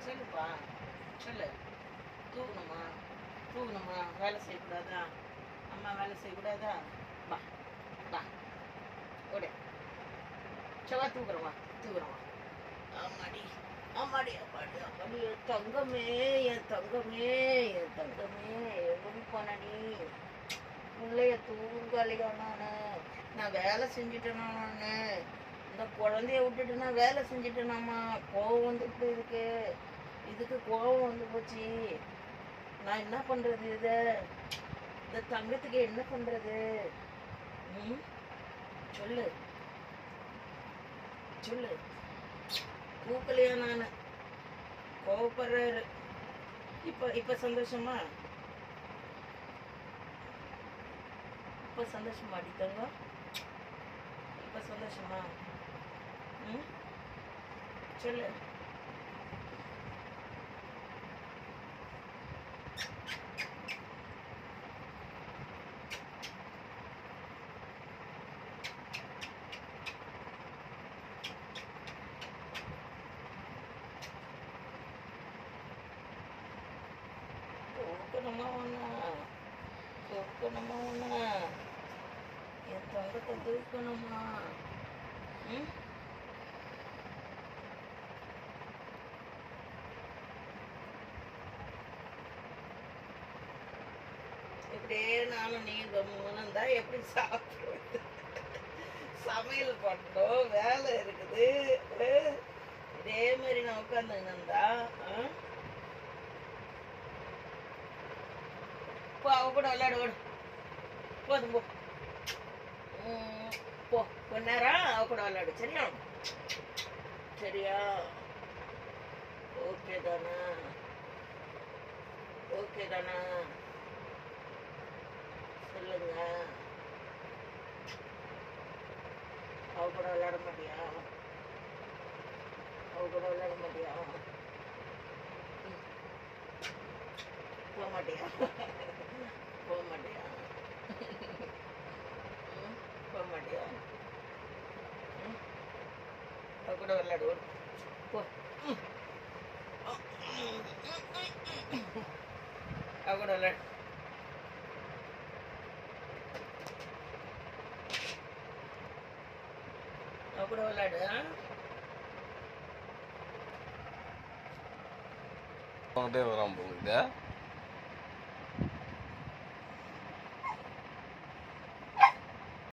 சொல்லுப்பா, சொல்லு. தூங்கணுமா? தூங்கணுமா? வேலை செய்யக்கூடாதா? அம்மா வேலை செய்யக்கூடாதா? வா, வா, ஓடு. செவ்வா தூக்குறவா, தூக்குறவா. ஆமாடி, ஆமாடி, அம்மாடி, அம்மாடி, என் தங்கமே, என் தங்கமே, என் தங்கமே, எங்கடி போன நீ? பிள்ளைய தூங்கலையா நானு? நான் வேலை செஞ்சுட்டேனா நானு? இந்த குழந்தைய விட்டுட்டு நான் வேலை செஞ்சுட்டேனாம்மா? கோவம் வந்துட்டு இருக்கு. இதுக்கு கோவம் வந்து போச்சு. நான் என்ன பண்றது இத? இந்த தங்கத்துக்கு என்ன பண்றது? ம், சொல்லு, சொல்லு. தூக்கலையா நானு? கோவப்படுறாரு. இப்ப இப்ப சந்தோஷமா? இப்ப சந்தோஷமா அடி தங்கம்? இப்ப சந்தோஷமா? ம், சொல்லு. தூக்கணுமா ஒண்ணா? தூக்கணுமா ஒண்ணா? என் தங்கத்தை தூக்கணுமா? ம், இப்படியே நானும் நீ கம்முன்னு இருந்தா எப்படி சாப்பிடுறது? சமையல் பண்ணணும், வேலை இருக்குது. இதே மாதிரி நான் உட்காந்துன்னு இருந்தா போ, அவ கூட விளையாட விடு. போதும் போ. போ, கொஞ்ச நேரம் அவ கூட விளையாடு. சரியா? சரியா? ஓகே தானா? ஓகே தானா? சொல்லுங்க. அவ கூட விளையாட மாட்டியா? அவ கூட விளையாட மாட்டியா? போக மாட்டியா? போக மாட்டியா? போக மாட்டியா? அவ கூட விளையாடு. போ. அவ கூட விளையாடு. அவ கூட விளையாடு. வரான் போகுது.